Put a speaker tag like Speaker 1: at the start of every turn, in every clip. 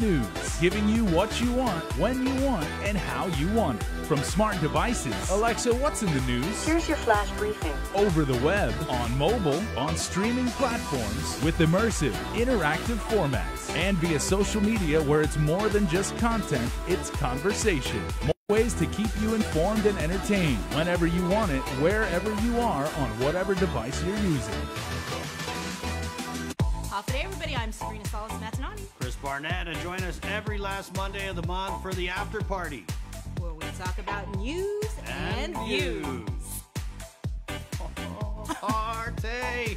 Speaker 1: News, giving you what you want, when you want, and how you want it. From smart devices, Alexa, what's in the news?
Speaker 2: Here's your flash briefing.
Speaker 1: Over the web, on mobile, on streaming platforms, with immersive, interactive formats, and via social media where it's more than just content, it's conversation. More ways to keep you informed and entertained whenever you want it, wherever you are, on whatever device you're using.
Speaker 3: Off today, everybody. I'm Sabrina Salas-Matanani.
Speaker 4: Chris Barnett, and join us every last Monday of the month for the after party,
Speaker 3: where we talk about news and views.
Speaker 4: Arte!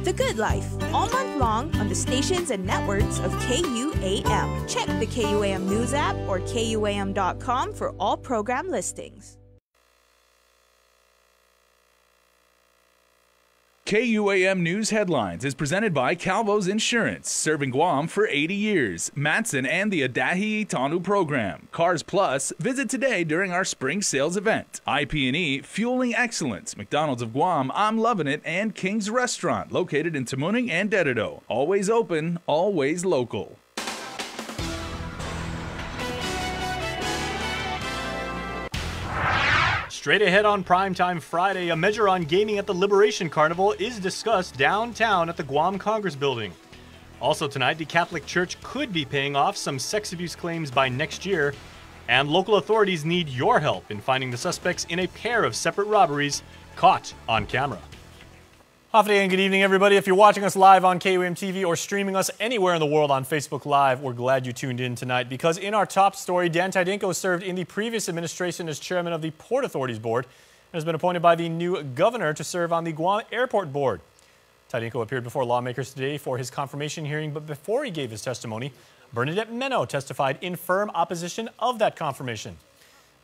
Speaker 5: The Good Life, all month long on the stations and networks of KUAM. Check the KUAM News app or KUAM.com for all program listings.
Speaker 1: KUAM News Headlines is presented by Calvo's Insurance, serving Guam for 80 years. Matson and the Adahi Itanu program. Cars Plus, visit today during our spring sales event. IP&E, fueling excellence. McDonald's of Guam, I'm loving it, and King's Restaurant, located in Tamuning and Dededo. Always open, always local.
Speaker 6: Straight ahead on Primetime Friday, a measure on gaming at the Liberation Carnival is discussed downtown at the Guam Congress Building. Also tonight, the Catholic Church could be paying off some sex abuse claims by next year, and local authorities need your help in finding the suspects in a pair of separate robberies caught on camera. Off day and good evening, everybody. If you're watching us live on KUAM TV or streaming us anywhere in the world on Facebook Live, we're glad you tuned in tonight because in our top story, Dan Tydinko served in the previous administration as chairman of the Port Authorities Board and has been appointed by the new governor to serve on the Guam Airport Board. Tydinko appeared before lawmakers today for his confirmation hearing, but before he gave his testimony, Bernadette Meno testified in firm opposition of that confirmation.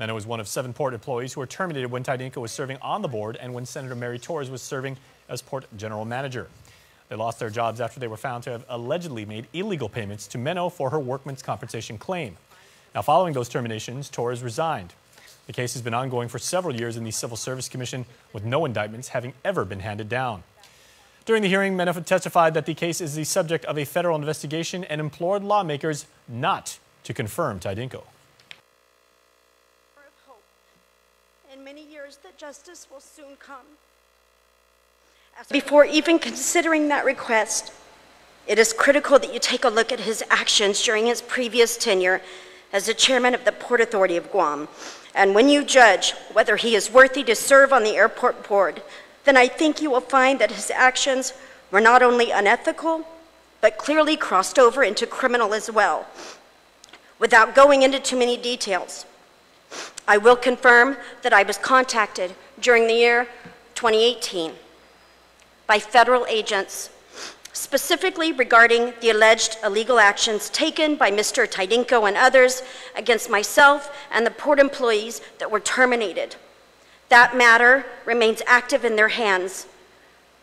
Speaker 6: Meno is one of 7 Port employees who were terminated when Tydinko was serving on the board and when Senator Mary Torres was serving as Port General Manager. They lost their jobs after they were found to have allegedly made illegal payments to Meno for her workman's compensation claim. Now, following those terminations, Torres resigned. The case has been ongoing for several years in the Civil Service Commission, with no indictments having ever been handed down. During the hearing, Meno testified that the case is the subject of a federal investigation and implored lawmakers not to confirm Tydinko.
Speaker 2: In many years that justice will soon come. Before even considering that request, it is critical that you take a look at his actions during his previous tenure as the chairman of the Port Authority of Guam. And when you judge whether he is worthy to serve on the airport board, then I think you will find that his actions were not only unethical, but clearly crossed over into criminal as well. Without going into too many details, I will confirm that I was contacted during the year 2018 by federal agents, specifically regarding the alleged illegal actions taken by Mr. Tydinko and others against myself and the port employees that were terminated. That matter remains active in their hands,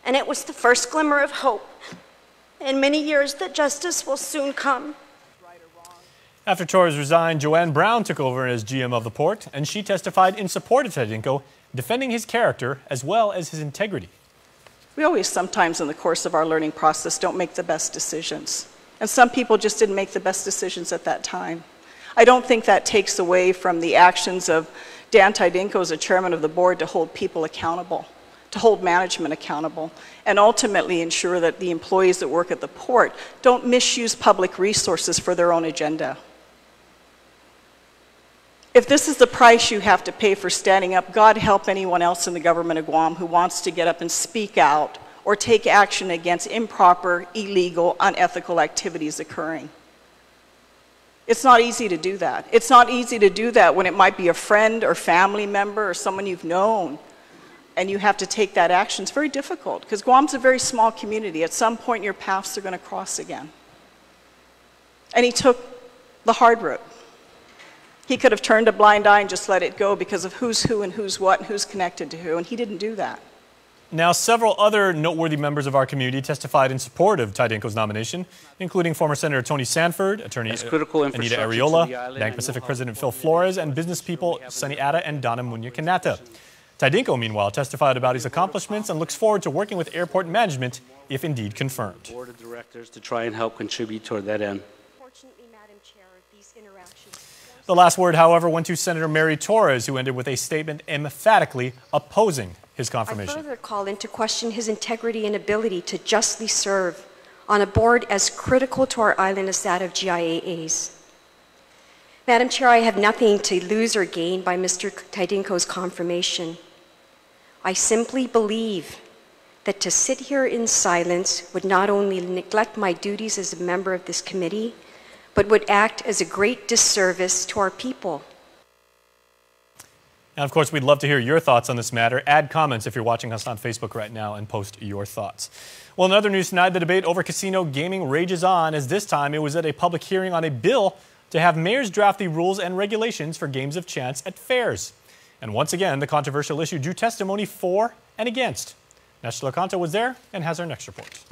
Speaker 2: and it was the first glimmer of hope in many years that justice will soon come.
Speaker 6: After Torres resigned, Joanne Brown took over as GM of the port, and she testified in support of Tydinko, defending his character as well as his integrity.
Speaker 7: We always sometimes in the course of our learning process don't make the best decisions. And some people just didn't make the best decisions at that time. I don't think that takes away from the actions of Dan Tydinko as a chairman of the board to hold people accountable, to hold management accountable, and ultimately ensure that the employees that work at the port don't misuse public resources for their own agenda. If this is the price you have to pay for standing up, God help anyone else in the government of Guam who wants to get up and speak out or take action against improper, illegal, unethical activities occurring. It's not easy to do that. It's not easy to do that when it might be a friend or family member or someone you've known and you have to take that action. It's very difficult because Guam's a very small community. At some point your paths are going to cross again. And he took the hard route. He could have turned a blind eye and just let it go because of who's who and who's what and who's connected to who, and he didn't do that.
Speaker 6: Now, several other noteworthy members of our community testified in support of Tydinko's nomination, including former Senator Tony Sanford, Attorney Anita Arreola, Bank Pacific President Phil Flores, and business people Sunny Atta and Donna Munya Kanata. Tydinko, meanwhile, testified about his accomplishments and looks forward to working with airport management if indeed confirmed.
Speaker 8: Board of directors to try and help contribute toward that end.
Speaker 2: Fortunately, Madam Chair, these interactions.
Speaker 6: The last word, however, went to Senator Mary Torres, who ended with a statement emphatically opposing his confirmation.
Speaker 2: I further call into question his integrity and ability to justly serve on a board as critical to our island as that of GIAAs. Madam Chair, I have nothing to lose or gain by Mr. Tydinko's confirmation. I simply believe that to sit here in silence would not only neglect my duties as a member of this committee, but would act as a great disservice to our people.
Speaker 6: And of course, we'd love to hear your thoughts on this matter. Add comments if you're watching us on Facebook right now and post your thoughts. Well, in other news tonight, the debate over casino gaming rages on, as this time it was at a public hearing on a bill to have mayors draft the rules and regulations for games of chance at fairs. And once again, the controversial issue drew testimony for and against. Nestor Lecanto was there and has our next report.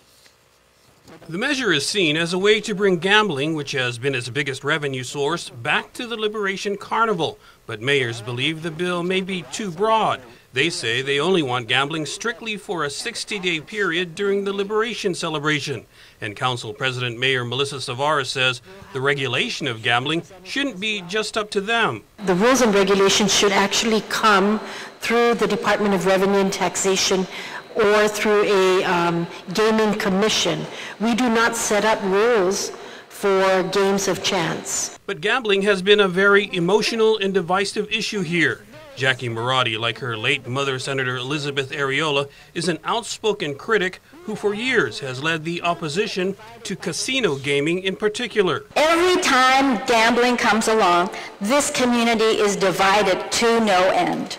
Speaker 9: The measure is seen as a way to bring gambling, which has been its biggest revenue source, back to the Liberation Carnival. But mayors believe the bill may be too broad. They say they only want gambling strictly for a 60-day period during the Liberation celebration. And Council President Mayor Melissa Savara says the regulation of gambling shouldn't be just up to them.
Speaker 10: The rules and regulations should actually come through the Department of Revenue and Taxation or through a gaming commission. We do not set up rules for games of chance.
Speaker 9: But gambling has been a very emotional and divisive issue here. Jackie Marotti, like her late mother, Senator Elizabeth Areola, is an outspoken critic who for years has led the opposition to casino gaming in particular.
Speaker 10: Every time gambling comes along, this community is divided to no end.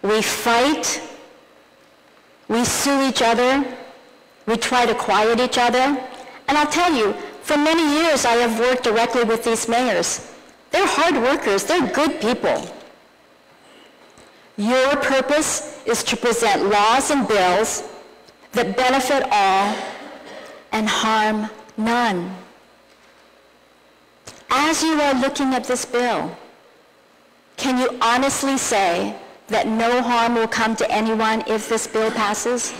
Speaker 10: We fight, we sue each other, we try to quiet each other, and I'll tell you, for many years I have worked directly with these mayors. They're hard workers, they're good people. Your purpose is to present laws and bills that benefit all and harm none. As you are looking at this bill, can you honestly say that no harm will come to anyone if this bill passes?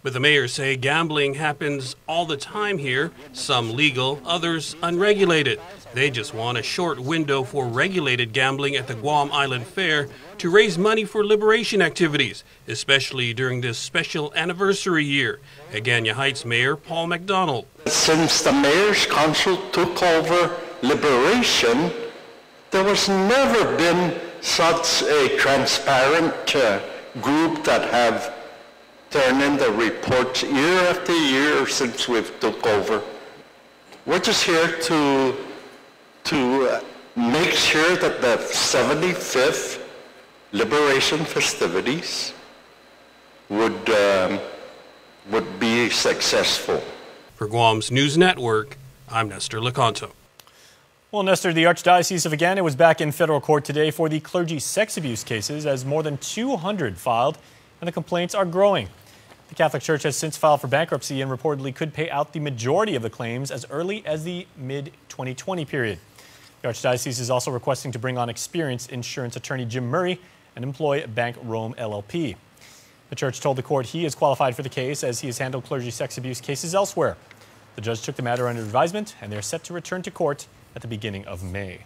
Speaker 9: But the mayors say gambling happens all the time here, some legal, others unregulated. They just want a short window for regulated gambling at the Guam Island Fair to raise money for liberation activities, especially during this special anniversary year. Agania Heights Mayor Paul McDonald.
Speaker 11: Since the Mayor's Council took over liberation, there was never been such a transparent group that have turned in the reports year after year since we've took over. We're just here to make sure that the 75th liberation festivities would be successful.
Speaker 9: For Guam's News Network, I'm Nestor Lecanto.
Speaker 6: Well, Nestor, the Archdiocese of Agana was back in federal court today for the clergy sex abuse cases, as more than 200 filed, and the complaints are growing. The Catholic Church has since filed for bankruptcy and reportedly could pay out the majority of the claims as early as the mid-2020 period. The Archdiocese is also requesting to bring on experienced insurance attorney Jim Murray and employ Bank Rome LLP. The Church told the court he is qualified for the case as he has handled clergy sex abuse cases elsewhere. The judge took the matter under advisement, and they're set to return to court at the beginning of May.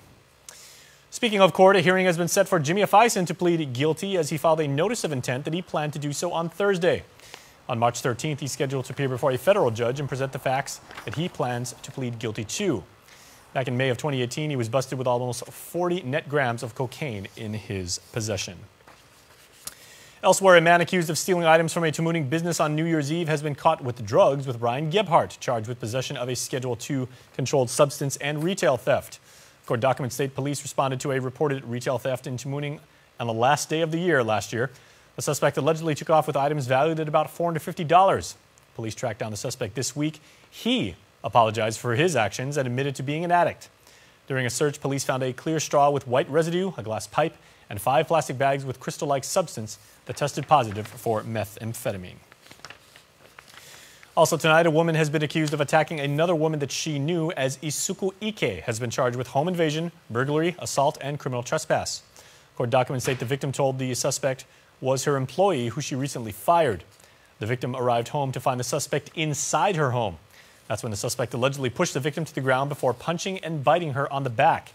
Speaker 6: Speaking of court, a hearing has been set for Jimmy Afison to plead guilty as he filed a notice of intent that he planned to do so on Thursday. On March 13th, he's scheduled to appear before a federal judge and present the facts that he plans to plead guilty to. Back in May of 2018, he was busted with almost 40 net grams of cocaine in his possession. Elsewhere, a man accused of stealing items from a Tamuning business on New Year's Eve has been caught with drugs, with Brian Gebhardt charged with possession of a Schedule II controlled substance and retail theft. Court documents state police responded to a reported retail theft in Tamuning on the last day of the year last year. The suspect allegedly took off with items valued at about $450. Police tracked down the suspect this week. He apologized for his actions and admitted to being an addict. During a search, police found a clear straw with white residue, a glass pipe, and 5 plastic bags with crystal-like substance that tested positive for methamphetamine. Also tonight, a woman has been accused of attacking another woman that she knew as Isuku Ike has been charged with home invasion, burglary, assault, and criminal trespass. Court documents state the victim told the suspect was her employee who she recently fired. The victim arrived home to find the suspect inside her home. That's when the suspect allegedly pushed the victim to the ground before punching and biting her on the back.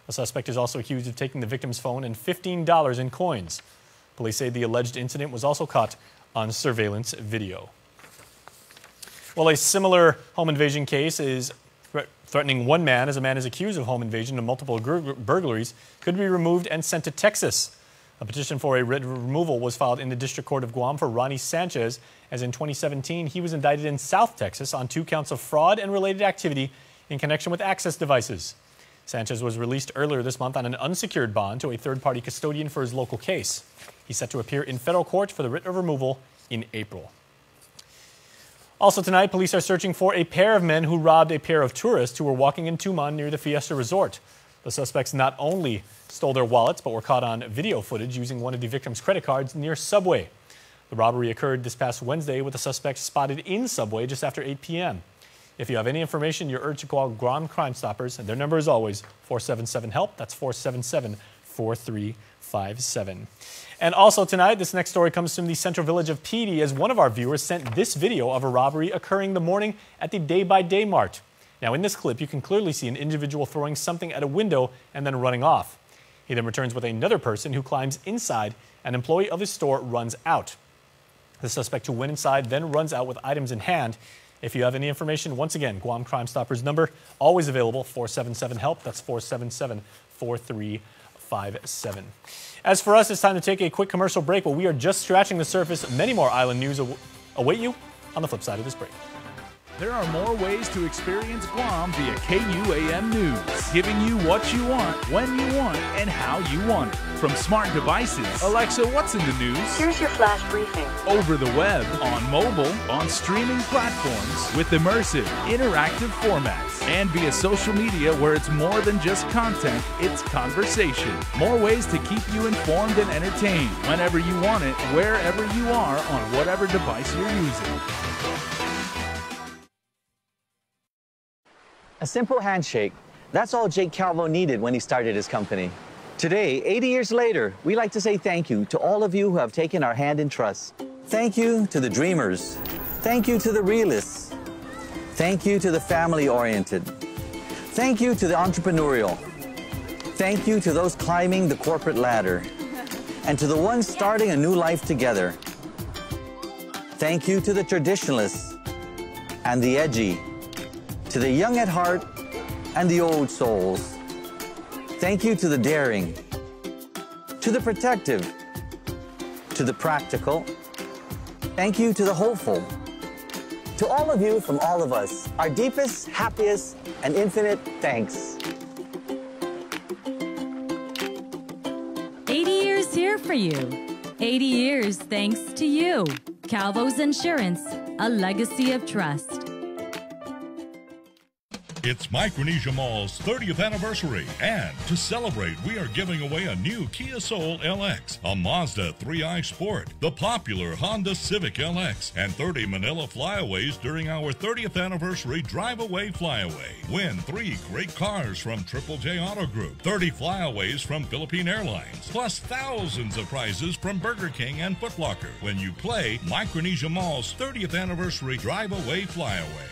Speaker 6: The suspect is also accused of taking the victim's phone and $15 in coins. Police say the alleged incident was also caught on surveillance video. Well, a similar home invasion case is threatening one man as a man is accused of home invasion and multiple burglaries could be removed and sent to Texas. A petition for a writ of removal was filed in the District Court of Guam for Ronnie Sanchez, as in 2017 he was indicted in South Texas on 2 counts of fraud and related activity in connection with access devices. Sanchez was released earlier this month on an unsecured bond to a third-party custodian for his local case. He's set to appear in federal court for the writ of removal in April. Also tonight, police are searching for a pair of men who robbed a pair of tourists who were walking in Tumon near the Fiesta Resort. The suspects not only stole their wallets, but were caught on video footage using one of the victim's credit cards near Subway. The robbery occurred this past Wednesday with the suspects spotted in Subway just after 8 p.m. If you have any information, you're urged to call Guam Crime Stoppers, and their number is always 477-HELP. That's 477-4357. And also tonight, this next story comes from the central village of Pidi, as one of our viewers sent this video of a robbery occurring the morning at the Day by Day Mart. Now, in this clip, you can clearly see an individual throwing something at a window and then running off. He then returns with another person who climbs inside. An employee of his store runs out. The suspect who went inside then runs out with items in hand. If you have any information, once again, Guam Crime Stoppers number, always available, 477-HELP. That's 477-4357. As for us, it's time to take a quick commercial break, but we are just scratching the surface. Many more island news await you on the flip side of this break.
Speaker 1: There are more ways to experience Guam via KUAM News, giving you what you want, when you want, and how you want it. From smart devices, Alexa, what's in the news?
Speaker 12: Here's your flash briefing.
Speaker 1: Over the web, on mobile, on streaming platforms, with immersive, interactive formats, and via social media where it's more than just content, it's conversation. More ways to keep you informed and entertained whenever you want it, wherever you are, on whatever device you're using.
Speaker 13: A simple handshake. That's all Jake Calvo needed when he started his company. Today, 80 years later, we like to say thank you to all of you who have taken our hand in trust. Thank you to the dreamers. Thank you to the realists. Thank you to the family-oriented. Thank you to the entrepreneurial. Thank you to those climbing the corporate ladder. And to the ones starting a new life together. Thank you to the traditionalists and the edgy. To the young at heart and the old souls. Thank you to the daring, to the protective, to the practical. Thank you to the hopeful. To all of you from all of us, our deepest, happiest, and infinite thanks.
Speaker 14: 80 years here for you. 80 years thanks to you. Calvo's Insurance, a legacy of trust.
Speaker 15: It's Micronesia Mall's 30th anniversary, and to celebrate, we are giving away a new Kia Soul LX, a Mazda 3i Sport, the popular Honda Civic LX, and 30 Manila Flyaways during our 30th anniversary Drive-Away Flyaway. Win 3 great cars from Triple J Auto Group, 30 Flyaways from Philippine Airlines, plus thousands of prizes from Burger King and Foot Locker when you play Micronesia Mall's 30th anniversary Drive-Away Flyaway.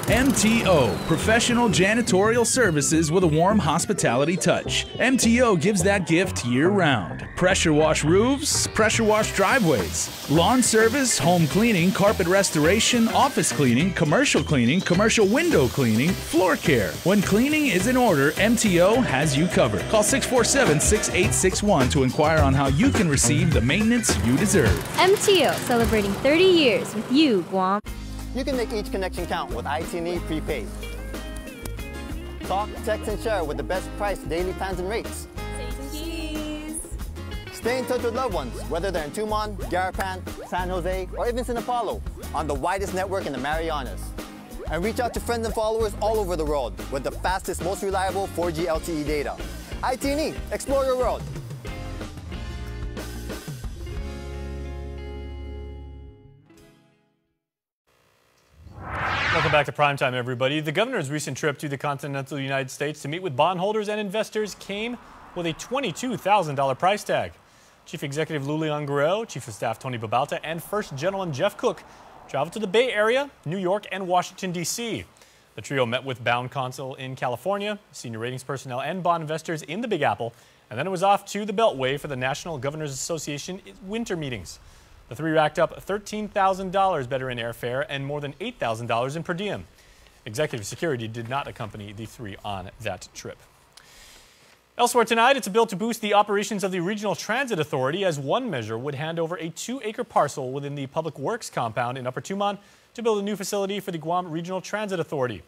Speaker 1: MTO, professional janitorial services with a warm hospitality touch. MTO gives that gift year-round. Pressure wash roofs, pressure wash driveways, lawn service, home cleaning, carpet restoration, office cleaning, commercial window cleaning, floor care. When cleaning is in order, MTO has you covered. Call 647-6861 to inquire on how you can receive the maintenance you deserve.
Speaker 16: MTO, celebrating 30 years with you, Guam.
Speaker 17: You can make each connection count with IT&E Prepaid. Talk, text, and share with the best price daily plans and rates. Stay in touch with loved ones, whether they're in Tumon, Garapan, San Jose, or even San Paulo, on the widest network in the Marianas. And reach out to friends and followers all over the world with the fastest, most reliable 4G LTE data. IT&E, explore your world.
Speaker 6: back to primetime, everybody. The governor's recent trip to the continental United States to meet with bondholders and investors came with a $22,000 price tag. Chief Executive Lulian Guerrero, Chief of Staff Tony Babalta, and First Gentleman Jeff Cook traveled to the Bay Area, New York, and Washington, D.C. The trio met with Bond Counsel in California, senior ratings personnel, and bond investors in the Big Apple, and then it was off to the Beltway for the National Governors Association winter meetings. The three racked up $13,000 better in airfare and more than $8,000 in per diem. Executive security did not accompany the three on that trip. Elsewhere tonight, it's a bill to boost the operations of the Regional Transit Authority, as one measure would hand over a 2-acre parcel within the Public Works compound in Upper Tumon to build a new facility for the Guam Regional Transit Authority.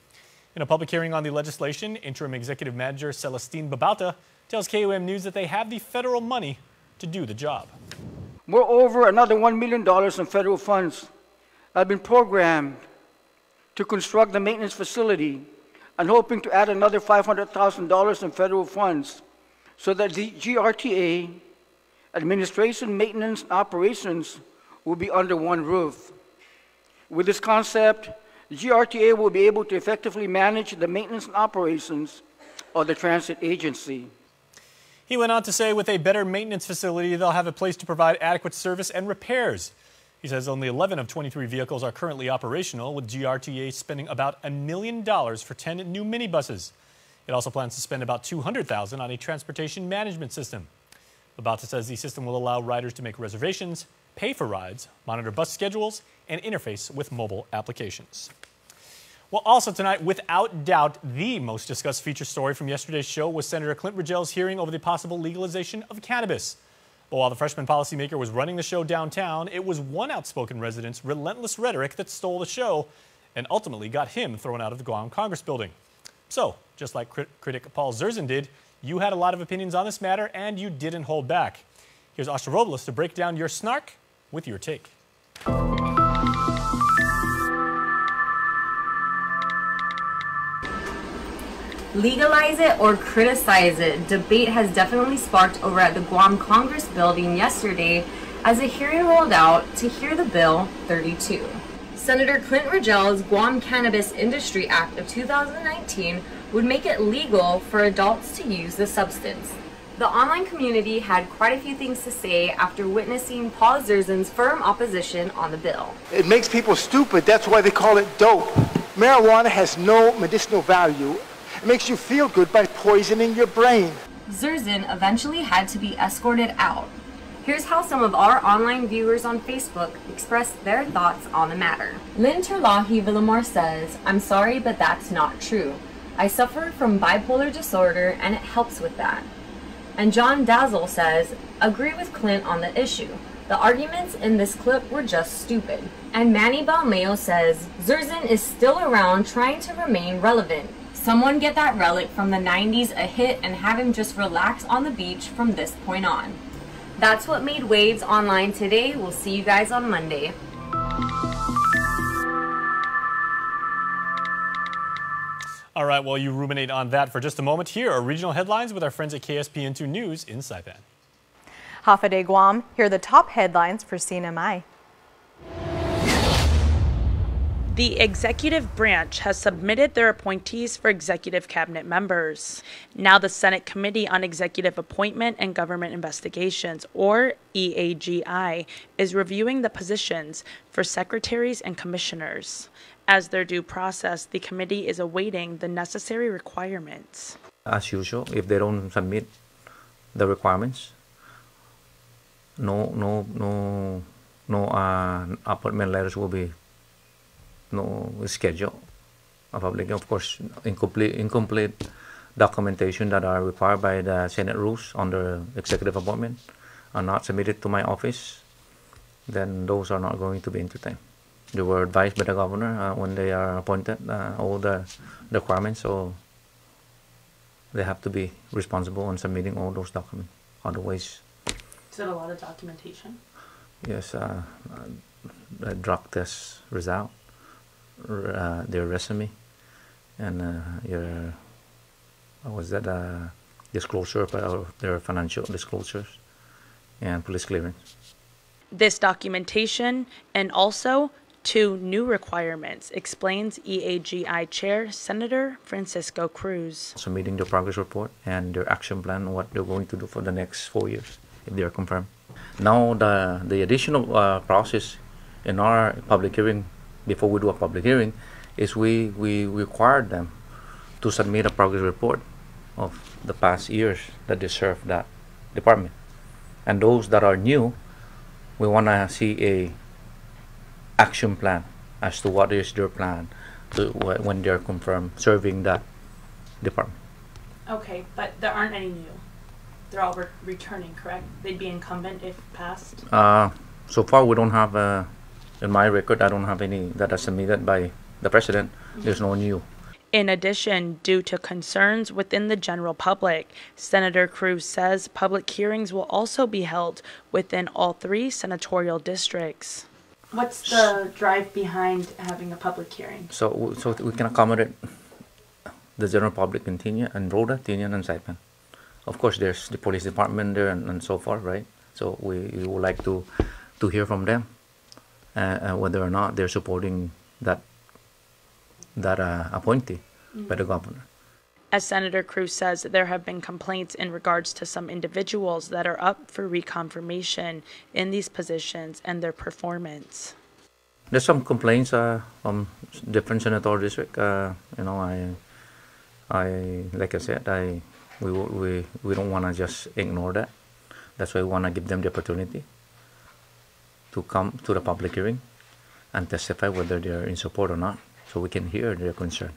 Speaker 6: In a public hearing on the legislation, Interim Executive Manager Celestine Babalta tells KUAM News that they have the federal money to do the job.
Speaker 12: Moreover, another $1 million in federal funds have been programmed to construct the maintenance facility, and hoping to add another $500,000 in federal funds so that the GRTA, administration, maintenance, and operations will be under one roof. With this concept, the GRTA will be able to effectively manage the maintenance and operations of the transit agency.
Speaker 6: He went on to say with a better maintenance facility, they'll have a place to provide adequate service and repairs. He says only 11 of 23 vehicles are currently operational, with GRTA spending about $1 million for 10 new minibuses. It also plans to spend about $200,000 on a transportation management system. Babalta says the system will allow riders to make reservations, pay for rides, monitor bus schedules, and interface with mobile applications. Well, also tonight, without doubt, the most discussed feature story from yesterday's show was Senator Clint Rigel's hearing over the possible legalization of cannabis. But while the freshman policymaker was running the show downtown, it was one outspoken resident's relentless rhetoric that stole the show and ultimately got him thrown out of the Guam Congress building. So, just like critic Paul Zerzan did, you had a lot of opinions on this matter and you didn't hold back. Here's Asha Robles to break down your snark with your take.
Speaker 18: Legalize it or criticize it. Debate has definitely sparked over at the Guam Congress building yesterday as a hearing rolled out to hear the Bill 32. Senator Clint Rigel's Guam Cannabis Industry Act of 2019 would make it legal for adults to use the substance. The online community had quite a few things to say after witnessing Paul Zerzan's firm opposition on the bill.
Speaker 19: It makes people stupid. That's why they call it dope. Marijuana has no medicinal value. It makes you feel good by poisoning your brain.
Speaker 18: Zerzan eventually had to be escorted out. Here's how some of our online viewers on Facebook expressed their thoughts on the matter. Lynn Terlahi Villamor says, "I'm sorry, but that's not true. I suffer from bipolar disorder and it helps with that." And John Dazzle says, "Agree with Clint on the issue. The arguments in this clip were just stupid." And Manny Balmeo says, "Zerzan is still around trying to remain relevant. Someone get that relic from the 90s a hit and have him just relax on the beach from this point on." That's what made waves online today. We'll see you guys on Monday.
Speaker 6: All right, while you ruminate on that for just a moment, here are regional headlines with our friends at KSPN2 News in Saipan.
Speaker 20: Hafa de Guam, here are the top headlines for CNMI.
Speaker 21: The executive branch has submitted their appointees for executive cabinet members. Now the Senate Committee on Executive Appointment and Government Investigations, or EAGI, is reviewing the positions for secretaries and commissioners. As their due process, the committee is awaiting the necessary requirements.
Speaker 22: As usual, if they don't submit the requirements, no appointment letters will be schedule of public. Of course, incomplete documentation that are required by the Senate rules under executive appointment are not submitted to my office, then those are not going to be entertained. They were advised by the governor when they are appointed all the requirements, so they have to be responsible on submitting all those documents. Otherwise,
Speaker 21: is it a lot of documentation?
Speaker 22: Yes, the drug test result, their resume, and your disclosure of their financial disclosures and police clearance.
Speaker 21: This documentation and also 2 new requirements, explains EAGI Chair Senator Francisco Cruz.
Speaker 22: Submitting their progress report and their action plan, what they're going to do for the next 4 years, if they are confirmed. Now, the additional process in our public hearing, before we do a public hearing, is we require them to submit a progress report of the past years that they served that department. And those that are new, we want to see a action plan as to what is their plan when they're confirmed serving that department.
Speaker 21: Okay, but there aren't any new. They're all returning, correct? They'd be incumbent if passed?
Speaker 22: So far, we don't have, in my record, I don't have any that are submitted by the president. There's no new.
Speaker 21: In addition, due to concerns within the general public, Senator Cruz says public hearings will also be held within all 3 senatorial districts. What's the drive behind having a public hearing?
Speaker 22: So we can accommodate the general public in Tinian and Rhoda, Tinian and Saipan. Of course, there's the police department there and so forth, right? So we would like to hear from them whether or not they're supporting that appointee by the governor.
Speaker 21: As Senator Cruz says, there have been complaints in regards to some individuals that are up for reconfirmation in these positions and their performance.
Speaker 22: There's some complaints from different senatorial districts. You know, I like I said, we don't want to just ignore that. That's why we want to give them the opportunity to come to the public hearing and testify whether they're in support or not, so we can hear their concern.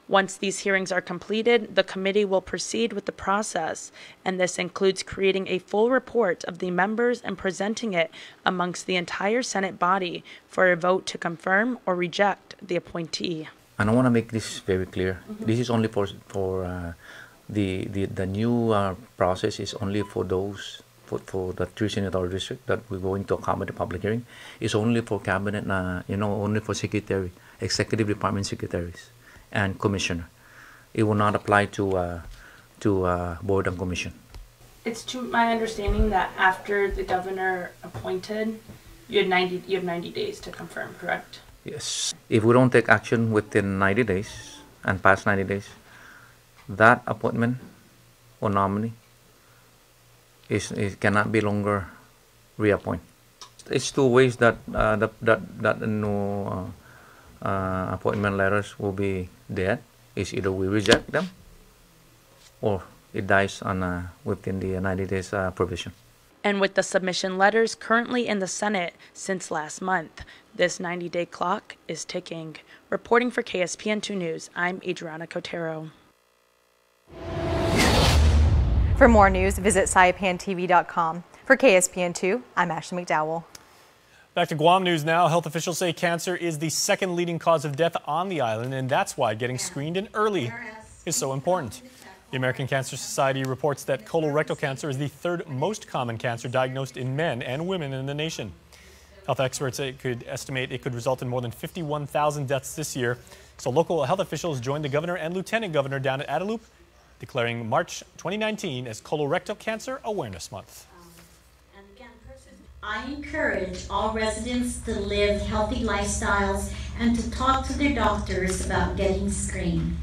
Speaker 21: Once these hearings are completed, the committee will proceed with the process, and this includes creating a full report of the members and presenting it amongst the entire Senate body for a vote to confirm or reject the appointee.
Speaker 22: And I want to make this very clear. This is only for the new process is only for those for the 3 senatorial districts that we're going to accommodate public hearing. It's only for cabinet, only for secretary, executive department secretaries, and commissioner. It will not apply to board and commission.
Speaker 21: It's to my understanding that after the governor appointed, you have 90 days to confirm, correct?
Speaker 22: Yes. If we don't take action within 90 days and past 90 days, that appointment or nominee it cannot be longer reappointed. It's 2 ways that no appointment letters will be dead. Is either we reject them or it dies on within the 90 days provision.
Speaker 21: And with the submission letters currently in the Senate since last month, this 90-day clock is ticking. Reporting for KSPN2 News, I'm Adriana Cotero.
Speaker 20: For more news, visit saipantv.com. For KSPN2, I'm Ashley McDowell.
Speaker 6: Back to Guam news now. Health officials say cancer is the 2nd leading cause of death on the island, and that's why getting screened in early is so important. The American Cancer Society reports that colorectal cancer is the 3rd most common cancer diagnosed in men and women in the nation. Health experts estimate it could result in more than 51,000 deaths this year. So local health officials joined the governor and lieutenant governor down at Adelup, declaring March 2019 as Colorectal Cancer Awareness Month.
Speaker 3: I encourage all residents to live healthy lifestyles and to talk to their doctors about getting screened.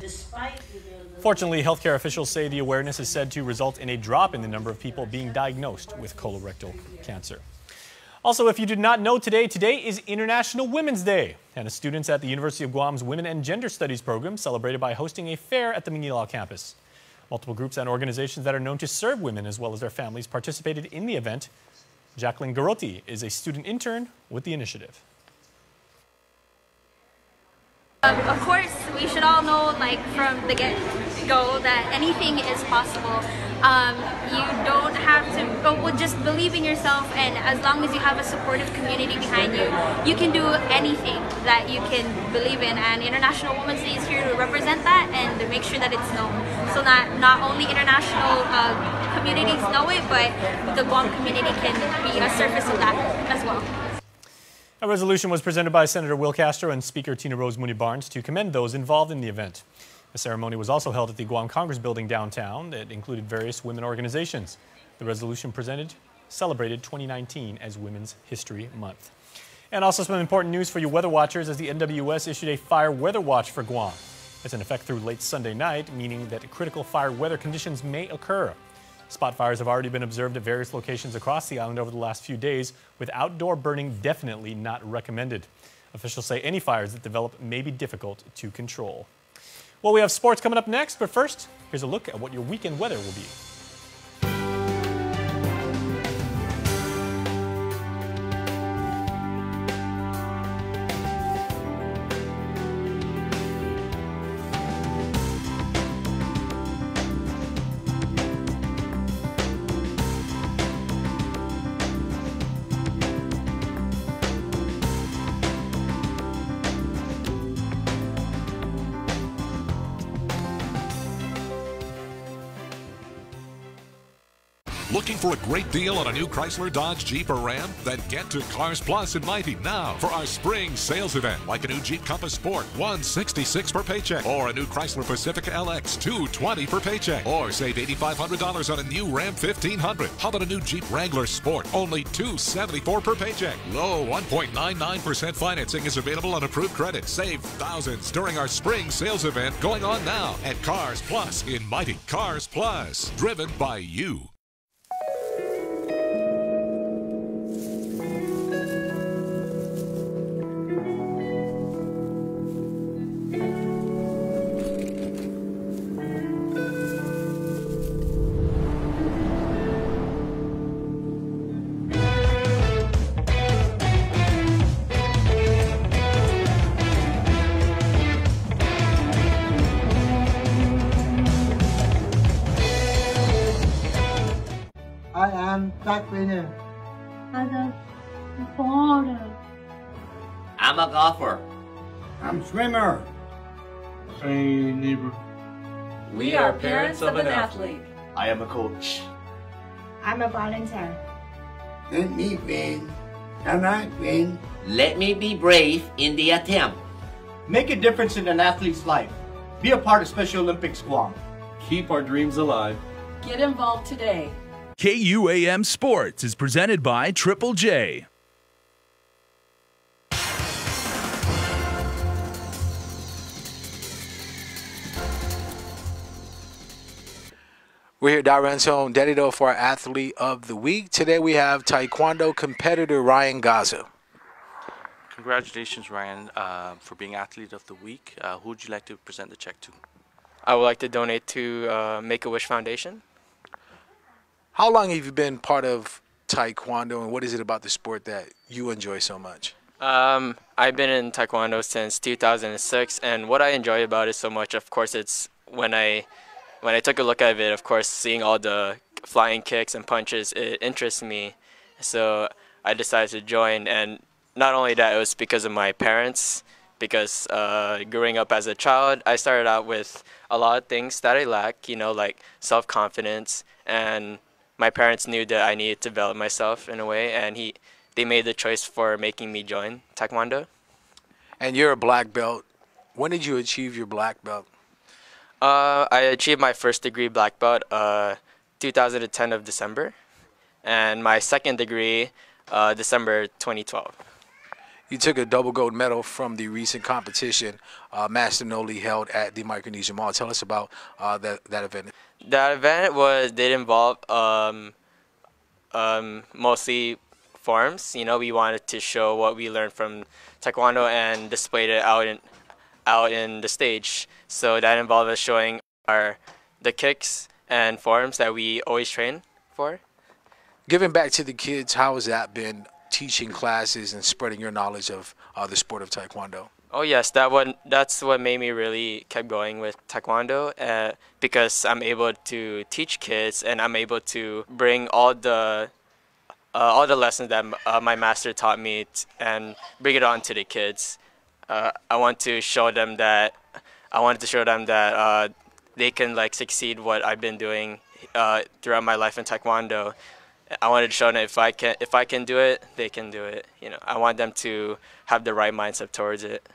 Speaker 6: Fortunately, healthcare officials say the awareness is said to result in a drop in the number of people being diagnosed with colorectal cancer. Also, if you did not know today is International Women's Day, and the students at the University of Guam's Women and Gender Studies program celebrated by hosting a fair at the Manila campus. Multiple groups and organizations that are known to serve women as well as their families participated in the event. Jacqueline Garotti is a student intern with the initiative.
Speaker 4: Of course, we should all know, from the get-go, that anything is possible. You don't have to just believe in yourself, and as long as you have a supportive community behind you, you can do anything that you can believe in. And International Women's Day is here to represent that and to make sure that it's known. So not only international communities know it, but the Guam community can be a surface of that as well.
Speaker 6: A resolution was presented by Senator Will Castro and Speaker Tina Rose Mooney Barnes to commend those involved in the event. The ceremony was also held at the Guam Congress building downtown. It included various women organizations. The resolution celebrated 2019 as Women's History Month. And also some important news for you weather watchers as the NWS issued a fire weather watch for Guam. It's in effect through late Sunday night, meaning that critical fire weather conditions may occur. Spot fires have already been observed at various locations across the island over the last few days, with outdoor burning definitely not recommended. Officials say any fires that develop may be difficult to control. Well, we have sports coming up next, but first, here's a look at what your weekend weather will be.
Speaker 5: Looking for a great deal on a new Chrysler, Dodge, Jeep, or Ram? Then get to Cars Plus in Mighty now for our spring sales event. Like a new Jeep Compass Sport, $166 per paycheck. Or a new Chrysler Pacifica LX, $220 per paycheck. Or save $8,500 on a new Ram 1500. How about a new Jeep Wrangler Sport? Only $274 per paycheck. Low 1.99% financing is available on approved credit. Save thousands during our spring sales event going on now at Cars Plus in Mighty. Cars Plus, driven by you.
Speaker 7: I am track winner.
Speaker 23: I'm a baller.
Speaker 24: I'm a golfer.
Speaker 7: I'm swimmer.
Speaker 25: Say neighbor.
Speaker 26: We are parents of an athlete.
Speaker 25: I am a coach.
Speaker 23: I'm a volunteer.
Speaker 7: Let me win. Can I win?
Speaker 24: Let me be brave in the attempt.
Speaker 25: Make a difference in an athlete's life. Be a part of Special Olympics Guam. Keep our dreams alive.
Speaker 26: Get involved today.
Speaker 1: KUAM Sports is presented by Triple J.
Speaker 27: We're here at Doranzo Dedido for our Athlete of the Week. Today we have Taekwondo competitor Ryan Gaza.
Speaker 28: Congratulations, Ryan, for being Athlete of the Week. Who would you like to present the check to?
Speaker 29: I would like to donate to Make-A-Wish Foundation.
Speaker 27: How long have you been part of Taekwondo, and what is it about the sport that you enjoy so much?
Speaker 29: I've been in Taekwondo since 2006, and what I enjoy about it so much, of course, it's when I took a look at it, of course, seeing all the flying kicks and punches, it interests me. So I decided to join, and not only that, it was because of my parents, because growing up as a child, I started out with a lot of things that I lack, you know, like self-confidence, and my parents knew that I needed to develop myself in a way, and they made the choice for making me join Taekwondo.
Speaker 27: And you're a black belt. When did you achieve your black belt?
Speaker 29: I achieved my first degree black belt 2010 of December, and my second degree December 2012.
Speaker 27: You took a double gold medal from the recent competition Master Noli held at the Micronesia Mall. Tell us about that event.
Speaker 29: That event did involve mostly forms. You know, we wanted to show what we learned from Taekwondo and displayed it out in the stage. So that involved us showing the kicks and forms that we always train for.
Speaker 27: Giving back to the kids, how has that been, teaching classes and spreading your knowledge of the sport of Taekwondo?
Speaker 29: Oh yes, that's what made me really kept going with Taekwondo, because I'm able to teach kids and I'm able to bring all the lessons that my master taught me and bring it on to the kids. I wanted to show them that they can succeed what I've been doing throughout my life in Taekwondo. I wanted to show them if I can do it, they can do it. You know, I want them to have the right mindset towards it.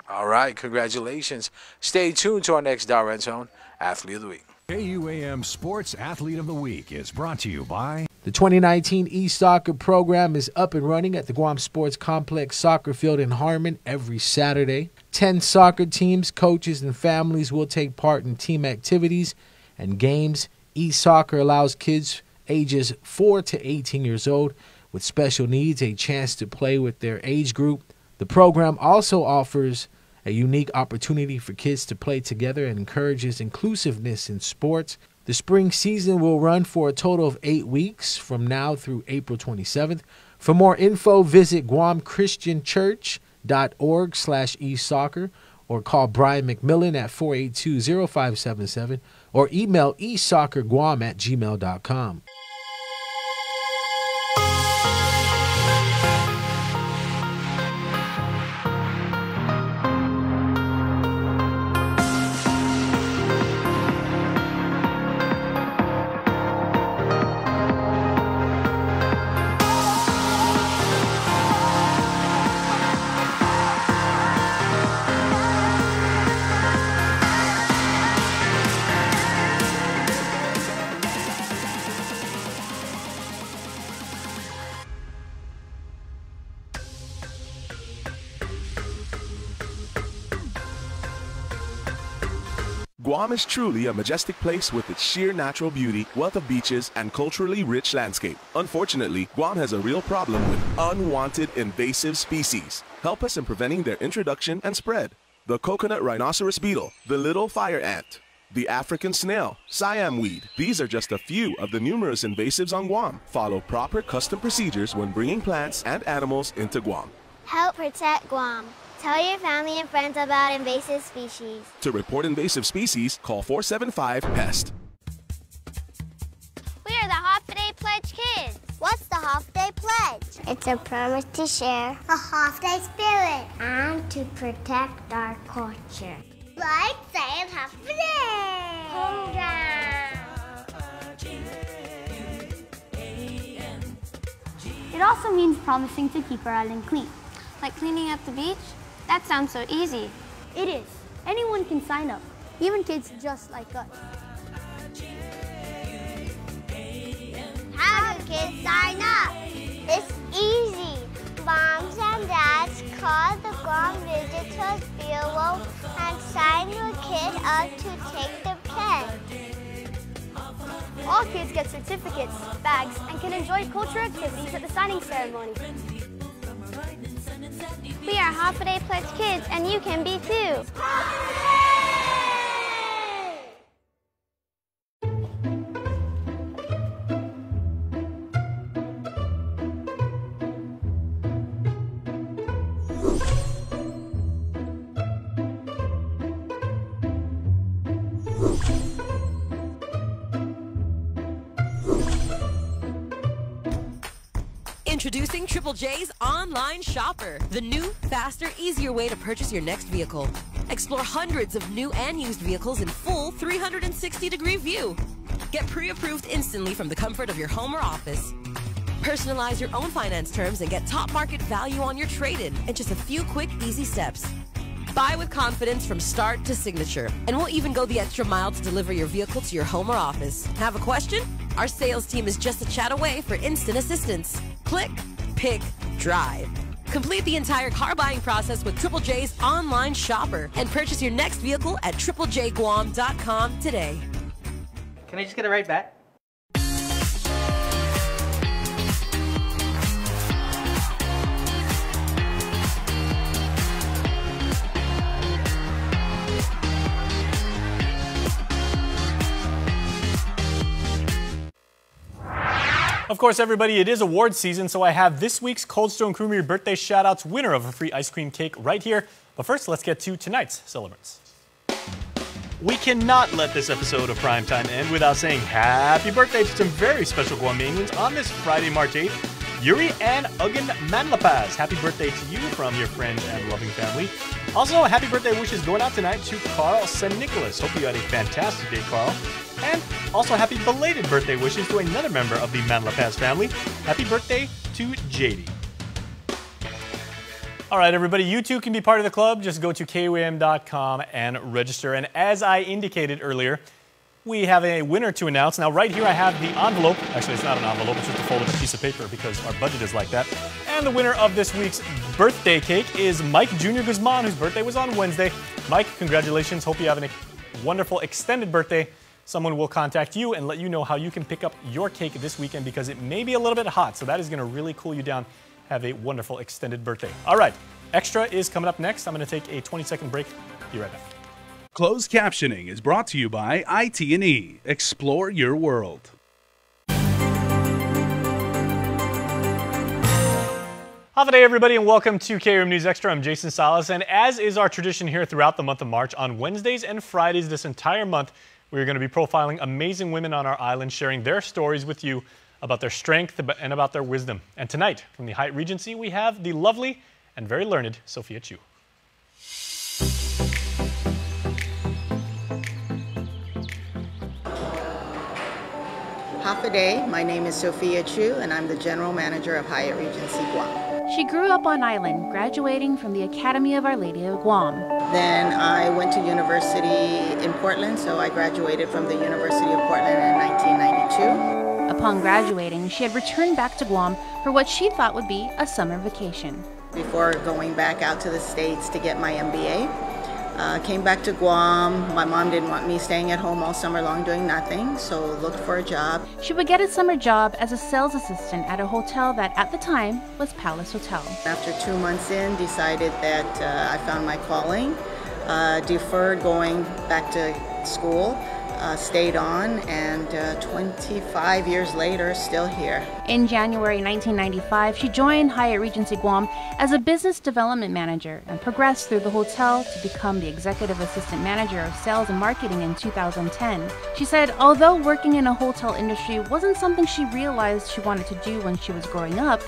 Speaker 27: All right, congratulations. Stay tuned to our next Doranzo Athlete of the Week.
Speaker 30: KUAM Sports Athlete of the Week is brought to you by
Speaker 2: The 2019 e-soccer program is up and running at the Guam Sports Complex soccer field in Harmon every Saturday. 10 soccer teams, coaches, and families will take part in team activities and games. E-soccer allows kids ages 4 to 18 years old with special needs a chance to play with their age group. The program also offers a unique opportunity for kids to play together and encourages inclusiveness in sports. The spring season will run for a total of 8 weeks from now through April 27th. For more info, visit guamchristianchurch.org/esoccer or call Brian McMillan at 482-0577 or email esoccerguam@gmail.com.
Speaker 8: Guam is truly a majestic place with its sheer natural beauty, wealth of beaches, and culturally rich landscape. Unfortunately, Guam has a real problem with unwanted invasive species. Help us in preventing their introduction and spread. The coconut rhinoceros beetle, the little fire ant, the African snail, Siam weed. These are just a few of the numerous invasives on Guam. Follow proper custom procedures when bringing plants and animals into Guam.
Speaker 9: Help protect Guam. Tell your family and friends about invasive species.
Speaker 8: To report invasive species, call 475-PEST.
Speaker 9: We are the Half Day Pledge Kids. What's the Half Day Pledge? It's a promise to share a Half Day spirit and to protect our culture. Like saying Happy Day! Home
Speaker 23: It also means promising to keep our island clean.
Speaker 9: Like cleaning up the beach? That sounds so easy.
Speaker 23: It is. Anyone can sign up, even kids just like us.
Speaker 9: How do kids sign up? It's easy. Moms and dads call the Guam Visitors Bureau and sign your kid up to take the pledge.
Speaker 23: All kids get certificates, bags, and can enjoy cultural activities at the signing ceremony.
Speaker 9: We are Half a Day Pledge Kids, and you can be too.
Speaker 10: Introducing Triple J's Online Shopper, the new, faster, easier way to purchase your next vehicle. Explore hundreds of new and used vehicles in full 360-degree view. Get pre-approved instantly from the comfort of your home or office. Personalize your own finance terms and get top market value on your trade-in in just a few quick, easy steps. Buy with confidence from start to signature, and we'll even go the extra mile to deliver your vehicle to your home or office. Have a question? Our sales team is just a chat away for instant assistance. Click, pick, drive. Complete the entire car buying process with Triple J's Online Shopper and purchase your next vehicle at triplejguam.com today.
Speaker 11: Can I just get it right back?
Speaker 6: Of course, everybody, it is awards season, so I have this week's Cold Stone Creamery birthday shout-outs winner of a free ice cream cake right here. But first, let's get to tonight's celebrants. We cannot let this episode of Primetime end without saying happy birthday to some very special Guamanians on this Friday, March 8th. Yuri and Ugan Manlapaz. Happy birthday to you from your friends and loving family. Also, happy birthday wishes going out tonight to Carl St. Nicholas. Hope you had a fantastic day, Carl. And also happy belated birthday wishes to another member of the Manlapaz family. Happy birthday to JD. All right, everybody, you too can be part of the club. Just go to KUAM.com and register. And as I indicated earlier, We have a winner to announce. Now, right here I have the envelope. Actually, it's not an envelope. It's just a folded piece of paper because our budget is like that. And the winner of this week's birthday cake is Mike Jr. Guzman, whose birthday was on Wednesday. Mike, congratulations. Hope you have a wonderful extended birthday. Someone will contact you and let you know how you can pick up your cake this weekend because it may be a little bit hot. So that is going to really cool you down. Have a wonderful extended birthday. All right. Extra is coming up next. I'm going to take a 20-second break. Be right back.
Speaker 1: Closed captioning is brought to you by IT&E. Explore your world.
Speaker 6: Half day, everybody, and welcome to KUAM News Extra. I'm Jason Salas, and as is our tradition here throughout the month of March, on Wednesdays and Fridays this entire month, we're going to be profiling amazing women on our island, sharing their stories with you about their strength and about their wisdom. And tonight, from the Hyatt Regency, we have the lovely and very learned Sophia Chu.
Speaker 12: Half a day. My name is Sophia Chu, and I'm the General Manager of Hyatt Regency Guam.
Speaker 13: She grew up on island, graduating from the Academy of Our Lady of Guam.
Speaker 12: Then I went to university in Portland, so I graduated from the University of Portland in 1992.
Speaker 13: Upon graduating, she had returned back to Guam for what she thought would be a summer vacation.
Speaker 12: Before going back out to the States to get my MBA, came back to Guam. My mom didn't want me staying at home all summer long doing nothing, so looked for a job.
Speaker 13: She would get a summer job as a sales assistant at a hotel that at the time was Palace Hotel.
Speaker 12: After 2 months in, decided that I found my calling, deferred going back to school, stayed on, and 25 years later, still here.
Speaker 13: In January 1995, she joined Hyatt Regency Guam as a business development manager and progressed through the hotel to become the executive assistant manager of sales and marketing in 2010. She said, although working in a hotel industry wasn't something she realized she wanted to do when she was growing up,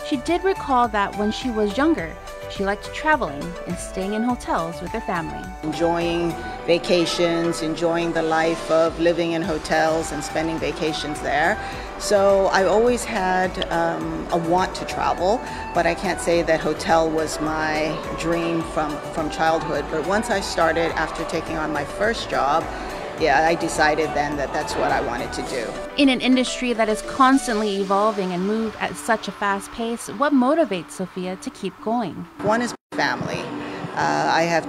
Speaker 13: she did recall that when she was younger, she liked traveling and staying in hotels with her family.
Speaker 12: Enjoying vacations, enjoying the life of living in hotels and spending vacations there. So I always had a want to travel, but I can't say that hotel was my dream from childhood. But once I started, after taking on my first job, yeah, I decided then that that's what I wanted to do.
Speaker 13: In an industry that is constantly evolving and move at such a fast pace, what motivates Sophia to keep going?
Speaker 12: One is family. I have